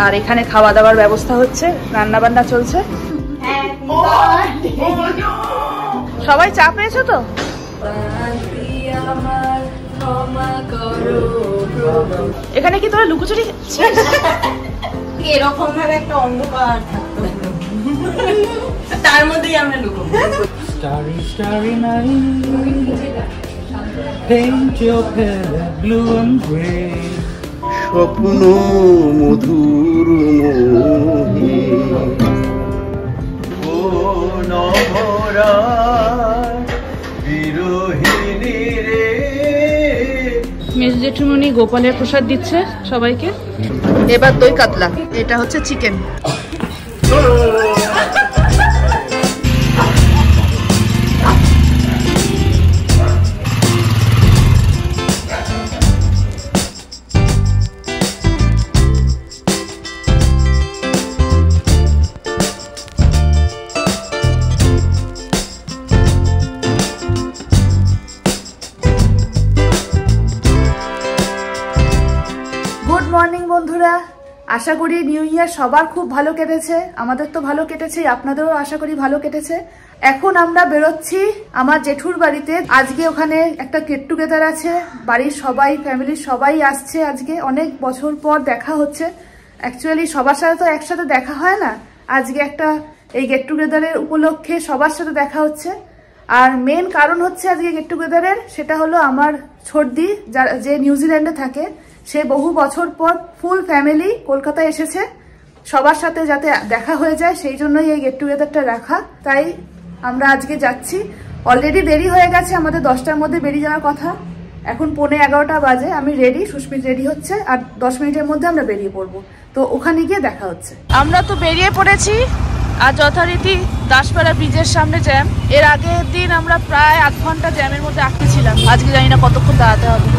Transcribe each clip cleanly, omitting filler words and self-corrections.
আর এখানে খাওয়া দাওয়ার ব্যবস্থা হচ্ছে, রান্না বান্না চলছে। সবাই চা পেয়েছো তো? এখানে কি তোরা লুকোচুরি এরকম ভাবে একটা অন্ধকার থাকতো, তার মধ্যেই আমরা লুকো। Starry, starry night, paint your palette blue and gray. স্বপ্ন মধুর মোহে ও নহরা বিরোহিনী রে। মেজ জেঠুমনি গোপালের প্রসাদ দিচ্ছে সবাইকে। এবার দই কাতলা, এটা হচ্ছে চিকেন। মর্নিং বন্ধুরা, আশা করি নিউ ইয়ার সবার খুব ভালো কেটেছে। আমাদের তো ভালো কেটেছে, আপনাদেরও আশা করি ভালো কেটেছে। এখন আমরা বেরোচ্ছি আমার জেঠুর বাড়িতে। আজকে ওখানে একটা গেট টুগেদার আছে, বাড়ির সবাই, ফ্যামিলির সবাই আসছে। আজকে অনেক বছর পর দেখা হচ্ছে। অ্যাকচুয়ালি সবার সাথে তো একসাথে দেখা হয় না, আজকে একটা এই গেট টুগেদারের উপলক্ষে সবার সাথে দেখা হচ্ছে। আর মেন কারণ হচ্ছে আজকে গেট টুগেদারের, সেটা হলো আমার ছোটদি যে নিউজিল্যান্ডে থাকে, সে বহু বছর পর ফুল ফ্যামিলি কলকাতায় এসেছে। সবার সাথে যাতে দেখা হয়ে যায় সেই জন্যই এই গেট টুগেদারটা রাখা। তাই আমরা আজকে যাচ্ছি। অলরেডি দেরি হয়ে গেছে, আমাদের 10টার মধ্যে বেরিয়ে যাওয়ার কথা। এখন 11:15 বাজে। আমি রেডি, সুস্মিত রেডি হচ্ছে, আর 10 মিনিটের মধ্যে আমরা বেরিয়ে পড়বো। তো ওখানে গিয়ে দেখা হচ্ছে। আমরা তো বেরিয়ে পড়েছি। আর যথারীতি দাসপাড়া ব্রিজের সামনে জ্যাম। এর আগের দিন আমরা প্রায় 8 ঘন্টা জ্যামের মধ্যে আটকে ছিলাম। আজকে জানি না কতক্ষণ দাঁড়াতে হবে।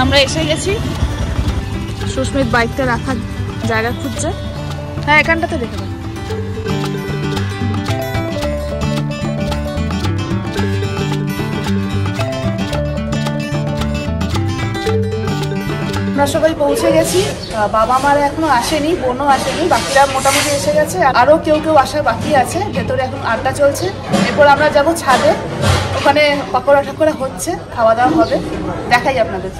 আমরা এসে গেছি। সুস্মিত বাইকটা রাখার জায়গা খুঁজছে। হ্যাঁ, এখানটাতে দেখে দাও। আমরা সবাই পৌঁছে গেছি। বাবা মারা এখনো আসেনি, বোনও আসেনি, বাকিরা মোটামুটি এসে গেছে। আরো কেউ কেউ আসার বাকি আছে। ভেতরে এখন আড্ডা চলছে। এরপর আমরা যাব ছাদে, ওখানে পকোড়া ঠাকুরা হচ্ছে, খাওয়া দাওয়া হবে, দেখাই আপনাদের।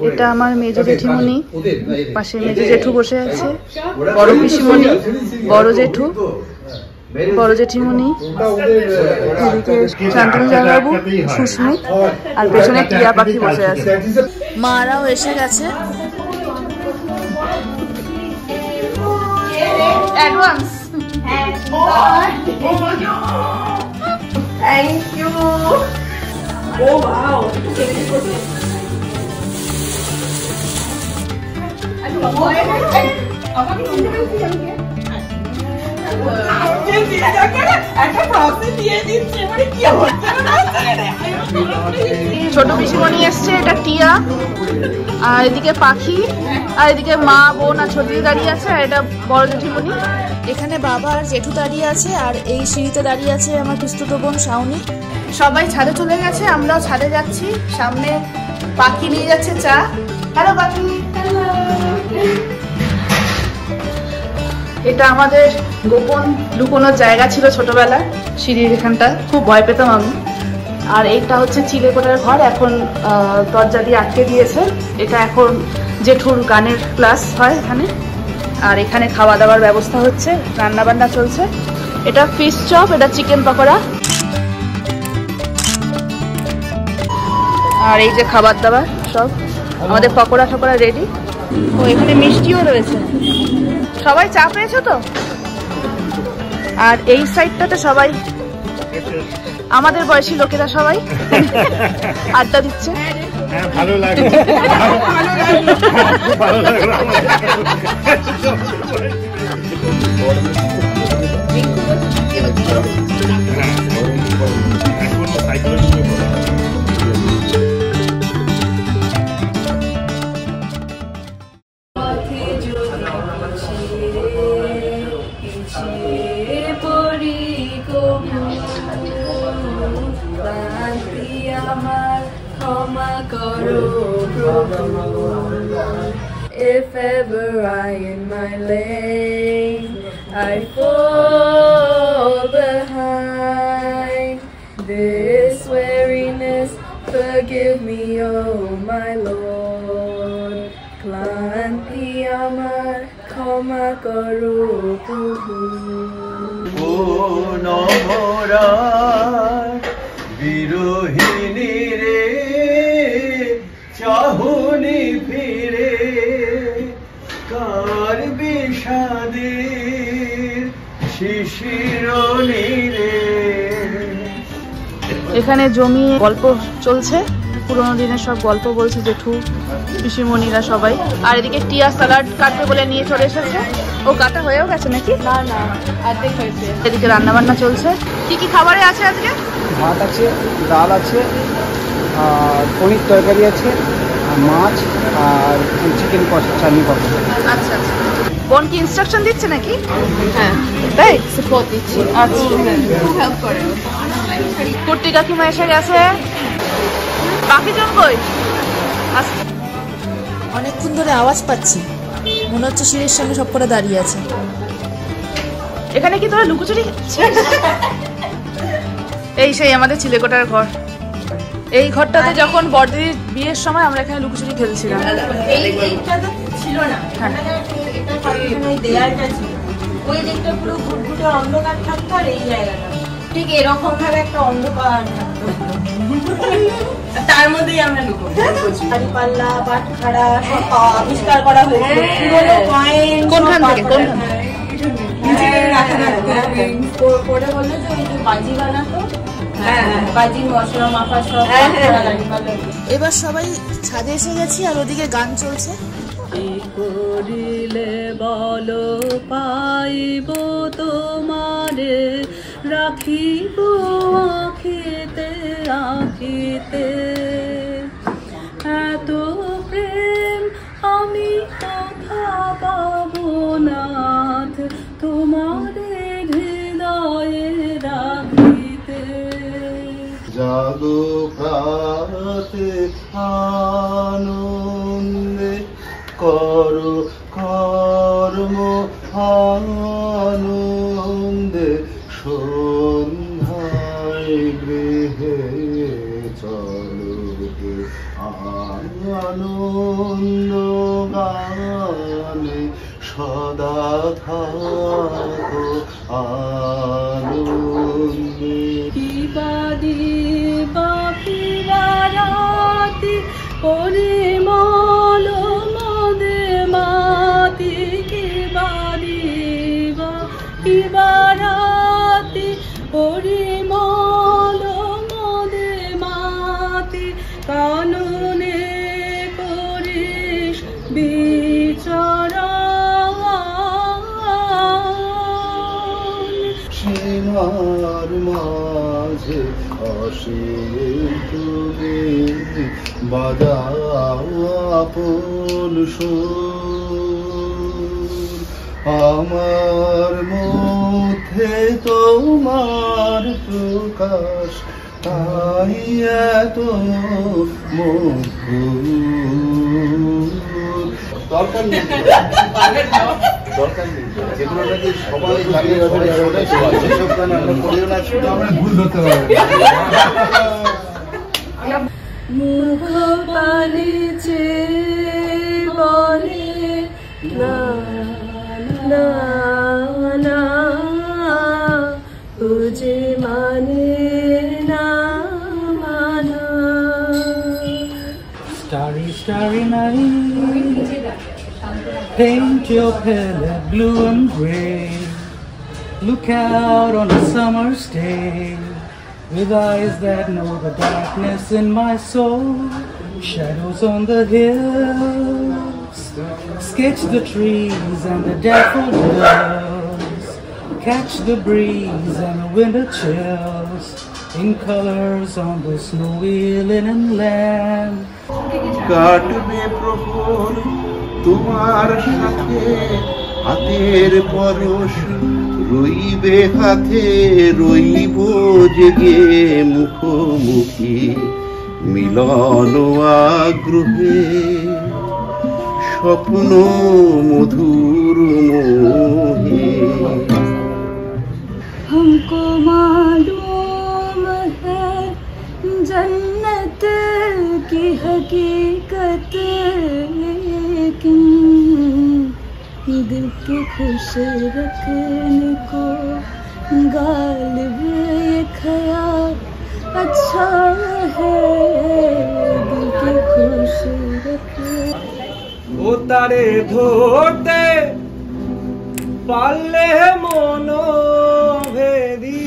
এটা আমার মেজো জেঠিমণি, পাশে মেজো জেঠু বসে আছে, বড় পিসিমণি, বড় জেঠু, বড় জেঠিমণি, এদিকে শান্তনু জামাইবাবু, সুস্মিত, আর পেছনে টিয়া পাখি বসে আছে। মারাও এসে গেছে। অ্যাডভান্স। Thank you. ও ওয়াও, ছোট পিসিমণি এসছে, এটা টিয়া, আর এদিকে পাখি, আর এদিকে মা, বোন আর ছোটি দাঁড়িয়ে আছে, আর এটা বড় জেঠিমণি। এখানে বাবা আর জেঠু দাঁড়িয়ে আছে, আর এই সিঁড়িতে দাঁড়িয়ে আছে আমার পিস্তুতো বোন শাওনি। সবাই ছাদে চলে গেছে, আমরাও ছাদে যাচ্ছি। সামনে পাখি নিয়ে যাচ্ছে চা। হ্যালো পাখি। এটা আমাদের গোপন লুকোনোর জায়গা ছিল ছোটবেলায়, সিঁড়ির এখানটা খুব ভয় পেতাম আমি। আর এইটা হচ্ছে চিলেকোঠার ঘর, এখন দরজা দিয়ে আটকে দিয়েছে। এটা এখন জেঠুর গানের ক্লাস হয় এখানে। আর এখানে খাওয়া দাওয়ার ব্যবস্থা হচ্ছে, রান্না বান্না চলছে। এটা ফিশ চপ, এটা চিকেন পকোড়া, আর এই যে খাবার দাবার সব আমাদের পকোড়া ঠকোড়া রেডি। ও এখানে মিষ্টিও রয়েছে। সবাই চা পেয়েছো তো? আর এই সাইডটাতে সবাই আমাদের বয়সী লোকেরা সবাই আড্ডা দিচ্ছে। ভালো লাগে। karo Prabhu. If ever I in my lane I fall behind, this weariness forgive me, oh my Lord. Klanti amar ক্ষমা করো প্রভু। ও নভরার বিরোহিনী রে, চাহনি ফিরে কার বিষাদের শিশিরনি রে। এখানে জমি গল্প চলছে, পুরোনো দিনের সব গল্প বলছে জেঠু পিসিমণিরা সবাই। আর এদিকে টিয়া স্যালাড কাটবে বলে নিয়ে চলে এসেছে। ও কাটা হয়েও গেছে নাকি? না না, অর্ধেক হয়েছে। এদিকে রান্না বান্না চলছে। কি কি খাবারে আছে আজকে? ভাত আছে, ডাল আছে, আর পনির তরকারি আছে, আর মাছ, আর চিকেন কষা, চাটনি পাপড়। আচ্ছা আচ্ছা। বোন কি ইনস্ট্রাকশন দিচ্ছে নাকি? হ্যাঁ, তাই সাপোর্ট দিচ্ছি। আচ্ছা, খুব হেল্প করে। কুর্তি কাকিমা এসে গেছে। বাকি জন কই? আচ্ছা, অনেকক্ষণ ধরে আওয়াজ পাচ্ছি, মনে হচ্ছে সিঁড়ির সামনে সব করে দাঁড়িয়ে আছে। এখানে কি তোরা লুকোচুরি খেলছিস? এই সেই আমাদের চিলেকোটার ঘর। এই ঘরটাতে যখন বড়দিদির বিয়ের সময় আমরা এখানে লুকোচুরি খেলছিলাম। এইটা তো ছিল না, এটা পাশে দেয়ালটা ছিল, ওই দিকটা পুরো ঘুটঘুটে অন্ধকার থাকতো, আর এই জায়গাটা ঠিক এরকম ভাবে একটা অন্ধকার থাকতো, তার মধ্যেই আমরা লুকোই। পাল্লা বাটখারা সব আবিষ্কার করা হয়েছে, পুরোনো কয়েন কোনখান থেকে? কোনখান? পরে বললো যে ওই যে বাজি বানাতো, বাজির মশলা মাখা সব এবার সবাই ছাদে এসে গেছি, আর ওদিকে গান চলছে। কি করিলে বলো পাইব তোমারে, রাখিব আখিতে আখিতে, এত প্রেম আমি কথা পাবো নাথ, তোমারে হৃদয়ে রাখিতে। জাগো প্রাতে আনন্দে, করো কর্ম আনন্দে, সন্ধ্যায় গৃহে চলো আনন্দ গানে, সদা থাকো আনন্দে। কিবাদি বাপিরাতি পরিমল মদে মাতি, কিবারাতি পরিমল মদে মাতি, কাননে করিস বিচরণ। সীমার মাঝে অসীম তুমি বাজাও আপন সুর, আমার মধ্যে তোমার প্রকাশ, তাই এত মধুর। দরকার নেই, দরকার নেই, যেগুলো নাকি সবাই জানিয়ে রাখে ওটাই সেসব গান আমরা করিও না, শুধু আমরা ভুল ধরতে পারি। মুখ পানে বলে না না না, তুঝে মানে না মানা। Starry, starry night, paint your palette blue and gray. Look out on a summer's day, with eyes that know the darkness in my soul. Shadows on the hills, sketch the trees and the daffodils, catch the breeze and the winter chills, in colors on the snowy linen land. কাটবে প্রহর তোমার সাথে, হাতের পরশ রইবে হাতে, রইব জেগে মুখোমুখি, মিলন আগ্রহে স্বপ্ন মধুর মোহে हमको मालूम है जन्नत की हकीकत लेकिन दिल के खुश रखने को गालिब ये ख्याल अच्छा है दिल के खुश रखने ও তারে ধরতে পারলে মনো ভেদি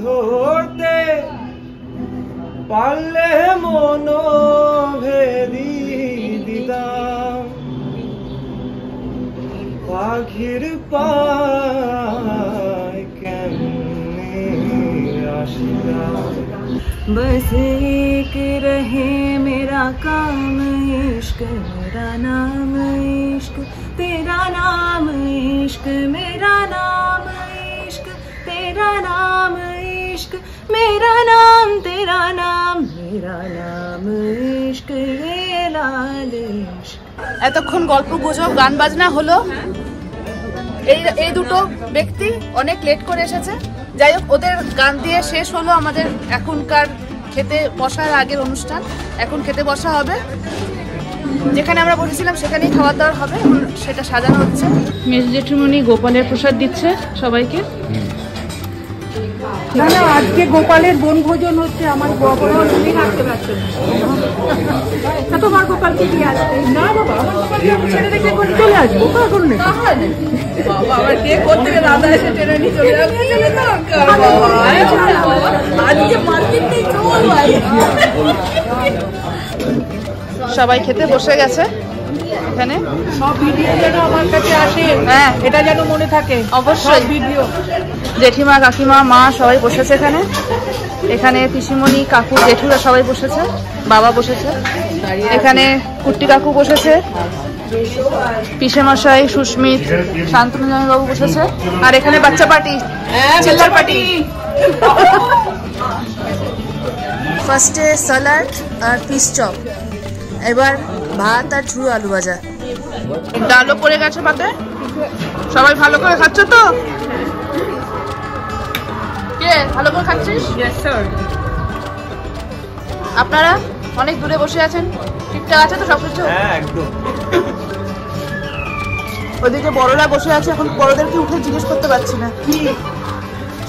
ধরতে পারলে মনো ভেদি দিদাম পাখির পায় কেমনে আসিলাম बस एक रहे मेरा काम इश्क मेरा नाम इश्क तेरा नाम इश्क मेरा नाम इश्क तेरा नाम इश्क मेरा नाम तेरा नाम मेरा नाम इश्क ये लाल इश्क। এতক্ষণ গল্প গুজব গান বাজনা হলো। এই দুটো ব্যক্তি অনেক লেট করে এসেছে। যাই হোক, ওদের গান দিয়ে শেষ হলো আমাদের এখনকার খেতে বসার আগের অনুষ্ঠান। এখন খেতে বসা হবে, যেখানে আমরা বসেছিলাম সেখানেই খাওয়া দাওয়া হবে। সেটা সাজানো হচ্ছে। মেজ জেঠুমনি গোপালের প্রসাদ দিচ্ছে সবাইকে। না না, আজকে গোপালের বনভোজন হচ্ছে। আমার গোপাল তুমি রাখতে পারছো না, তোমার গোপালকে দিয়ে আসবে না বাবা। ছেড়ে দেখে চলে আসবো কখন নেই বাবা। আবার কে করতে দাদা এসে টেনে নিয়ে চলে যাবে। আজকে মার্কেটে চল ভাই। সবাই খেতে বসে গেছে। এখানে সব ভিডিও যেন আমার কাছে আসে, হ্যাঁ এটা যেন মনে থাকে অবশ্যই। ভিডিও জেঠিমা কাকিমা মা সবাই বসেছে এখানে। এখানে পিসিমণি কাকু জেঠুরা সবাই বসেছে, বাবা বসেছে এখানে, কুট্টি কাকু বসেছে, পিসেমশাই সুস্মিত শান্তনু বাবু বসেছে, আর এখানে বাচ্চা পার্টি, চিল্লার পার্টি। ফার্স্টে স্যালাড আর পিস চপ, এবার ভাত আর ঝুড়ো আলু ভাজা। ডালও পড়ে গেছে পাতে। সবাই ভালো করে খাচ্ছ তো? কে ভালো করে খাচ্ছিস? আপনারা অনেক দূরে বসে আছেন, ঠিকঠাক আছে তো সবকিছু? হ্যাঁ একদম। ওদিকে বড়রা বসে আছে, এখন বড়দেরকে উঠে জিজ্ঞেস করতে পারছি না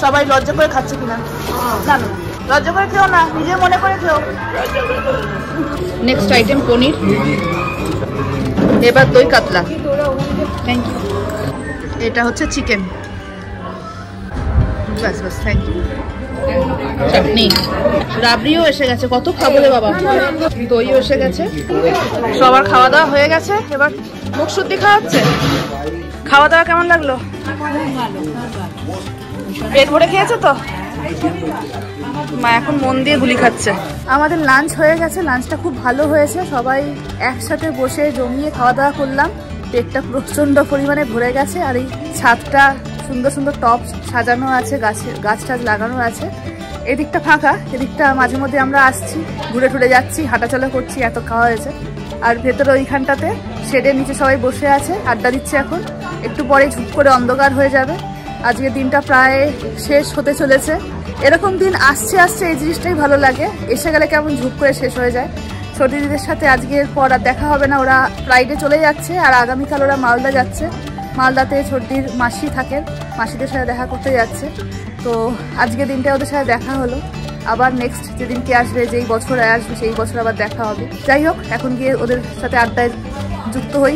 সবাই লজ্জা করে খাচ্ছে কিনা। না না, লজ্জা করে খেও না, নিজে মনে করে খেও। নেক্সট আইটেম পনির, এবার দই কাতলা। Thank you. এটা হচ্ছে চিকেন। বাস বাস, থ্যাংক ইউ। চাটনি, রাবড়িও এসে গেছে। কত খাবো রে বাবা। দইও এসে গেছে। সবার খাওয়া দাওয়া হয়ে গেছে, এবার মুখ শুদ্ধি খাওয়া হচ্ছে। খাওয়া দাওয়া কেমন লাগলো? পেট ভরে খেয়েছে তো? মা এখন মন দিয়ে গুলি খাচ্ছে। আমাদের লাঞ্চ হয়ে গেছে, লাঞ্চটা খুব ভালো হয়েছে। সবাই একসাথে বসে জমিয়ে খাওয়া দাওয়া করলাম। পেটটা প্রচন্ড পরিমাণে ভরে গেছে। আর এই ছাদটা সুন্দর সুন্দর টব সাজানো আছে, গাছ টাছ লাগানো আছে। এদিকটা ফাঁকা, এদিকটা মাঝে মধ্যে আমরা আসছি, ঘুরে টুরে যাচ্ছি, হাঁটাচলা করছি, এত খাওয়া হয়েছে। আর ভেতরে ওইখানটাতে শেডের নিচে সবাই বসে আছে, আড্ডা দিচ্ছে। এখন একটু পরে ঝুপ করে অন্ধকার হয়ে যাবে। আজকের দিনটা প্রায় শেষ হতে চলেছে। এরকম দিন আসছে আসছে, এই জিনিসটাই ভালো লাগে। এসে গেলে কেমন ঝুপ করে শেষ হয়ে যায়। ছোট দিদিদের সাথে আজকের পর আর দেখা হবে না, ওরা ফ্লাইটে চলে যাচ্ছে। আর আগামীকাল ওরা মালদা যাচ্ছে। মালদাতে ছোটদির মাসি থাকেন, মাসিদের সাথে দেখা করতে যাচ্ছে। তো আজকের দিনটা ওদের সাথে দেখা হলো। আবার নেক্সট যেদিনকে আসবে, যেই বছর আসবে সেই বছর আবার দেখা হবে। যাই হোক, এখন গিয়ে ওদের সাথে আড্ডায় যুক্ত হই।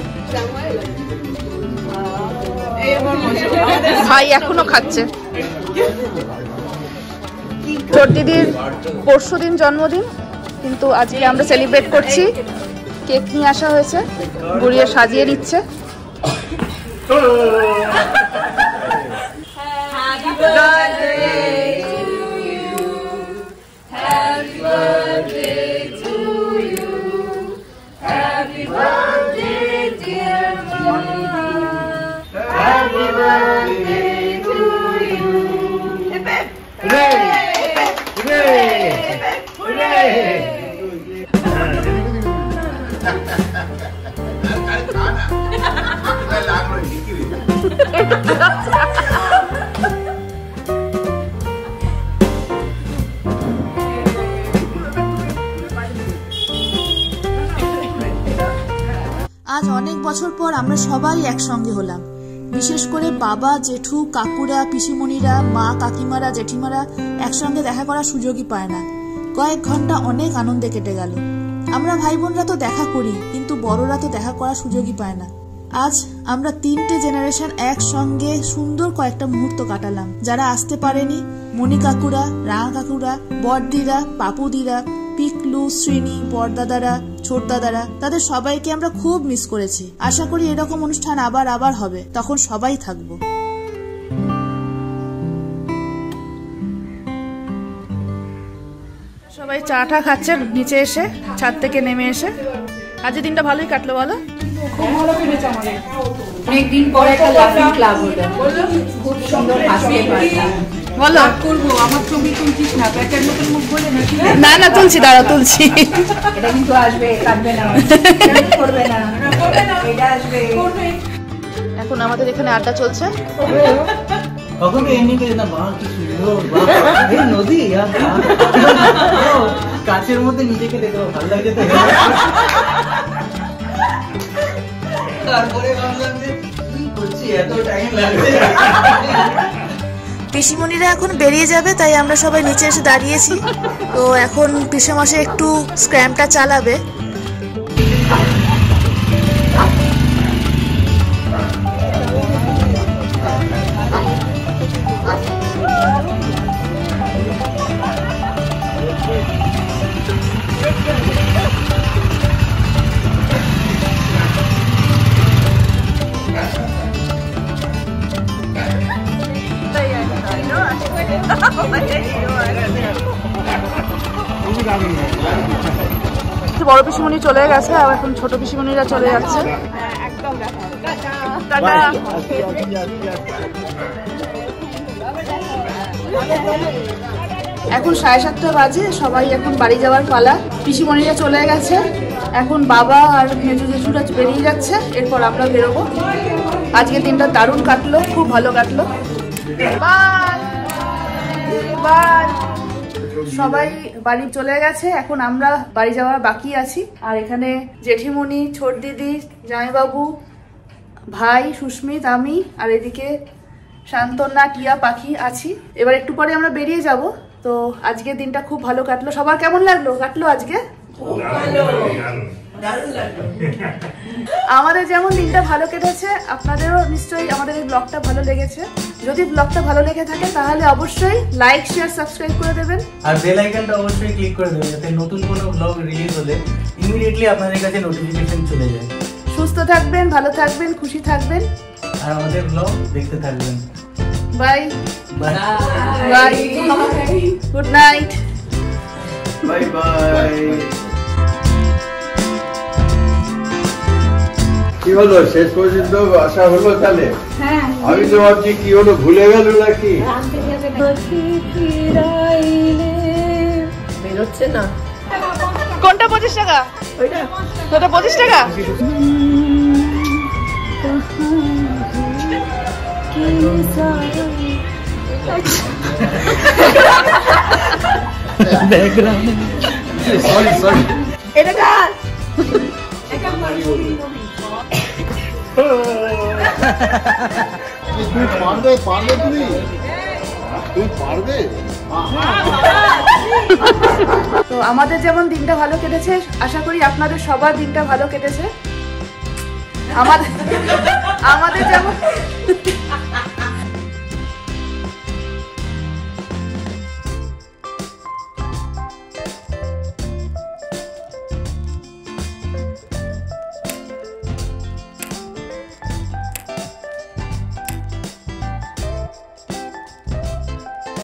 ভাই এখনো খাচ্ছে। ছোট দিদির পরশুদিন জন্মদিন, কিন্তু আজকে আমরা সেলিব্রেট করছি। কেক নিয়ে আসা হয়েছে, গুড়িয়ে সাজিয়ে নিচ্ছে। আজ অনেক বছর পর আমরা সবাই একসঙ্গে হলাম। বিশেষ করে বাবা, জেঠু, কাকুরা, পিসিমণিরা, মা, কাকিমারা, জেঠিমারা একসঙ্গে দেখা করার সুযোগই পায় না। কয়েক ঘন্টা অনেক আনন্দে কেটে গেল। আমরা ভাই বোনরা তো দেখা করি, কিন্তু বড়রা তো দেখা করার সুযোগই পায় না। আজ আমরা 3টে জেনারেশন একসঙ্গে সুন্দর কয়েকটা মুহূর্ত কাটালাম। যারা আসতে পারেনি, মণি কাকুরা, রাঙা কাকুরা, বড়দিরা, পাপুদিরা, পিকলু, শ্রীনি, বড়দাদারা, ছোট দাদারা, তাদের সবাইকে আমরা খুব মিস করেছি। আশা করি এরকম অনুষ্ঠান আবার হবে, তখন সবাই থাকবো। সবাই চাটা খাচ্ছে নিচে এসে, ছাদ থেকে নেমে এসে। আজকের দিনটা ভালোই কাটলো বলো? খুব ভালো কেটেছে আমাদের। অনেকদিন পরে একটা লাফিং ক্লাব হলো, খুব সুন্দর হাসতে পারলাম। বলো করবো, আমার ছবি তুলছিস না, প্যাকের মতন মুখ বলে নাকি? না না তুলছি, দাঁড়া তুলছি। এটা কিন্তু আসবে, কাটবে না, করবে না, এটা আসবে। এখন আমাদের এখানে আড্ডা চলছে। তখন এমনিতে না বাহ কি সুন্দর, এই নদী আর কাছের মধ্যে নিজেকে দেখো, ভালো লাগে তো। তারপরে ভাবলাম যে কি করছি, এত টাইম লাগবে। পিসিমণিরা এখন বেরিয়ে যাবে, তাই আমরা সবাই নিচে এসে দাঁড়িয়েছি। তো এখন পিসেমশাই একটু স্ক্র্যামটা চালাবে। বড় পিসিমণি চলে গেছে, আর এখন ছোট পিসিমণিরা চলে যাচ্ছে। টাটা। এখন 7:30 বাজে, সবাই এখন বাড়ি যাওয়ার পালা। পিসিমণিরা চলে গেছে, এখন বাবা আর মেজো জেঠুরা বেরিয়ে যাচ্ছে, এরপর আমরা বেরোবো। আজকের দিনটা দারুণ কাটলো, খুব ভালো কাটলো। Bye bye. সবাই বাড়ি চলে গেছে, এখন আমরা বাড়ি যাওয়ার বাকি আছি। আর এখানে জেঠিমণি, ছোট দিদি, জামাইবাবু, ভাই, সুস্মিত, আমি, আর এদিকে শান্তনা, টিয়া, পাখি আছি। এবার একটু পরে আমরা বেরিয়ে যাব। তো আজকের দিনটা খুব ভালো কাটলো। সবার কেমন কাটলো আজকে? আমাদের যেমন দিনটা ভালো কেটেছে, আপনাদেরও নিশ্চয়ই আমাদের এই ব্লগটা ভালো লেগেছে। যদি ব্লগটা ভালো লেগে থাকে তাহলে অবশ্যই লাইক, শেয়ার, সাবস্ক্রাইব করে দেবেন, আর বেল আইকনটা অবশ্যই ক্লিক করে দেবেন, যাতে নতুন কোনো ব্লগ রিলিজ হলে ইমিডিয়েটলি আপনাদের কাছে নোটিফিকেশন চলে যায়। সুস্থ থাকবেন, ভালো থাকবেন, খুশি থাকবেন, আর আমাদের ব্লগ দেখতে থাকবেন। Bye bye bye, good night, bye bye. কি হলো, শেষ পর্যন্ত আসা হলো তাহলে? আমি তো ভাবছি কি হলো, ভুলে গেল নাকি? বেরোচ্ছে না। কোনটা 25 টাকা? ওইটা 25 টাকা। সরি এটা কার? তুই পারবে তুমি পারবে। তো আমাদের যেমন দিনটা ভালো কেটেছে, আশা করি আপনাদের সবার দিনটা ভালো কেটেছে। আমাদের যেমন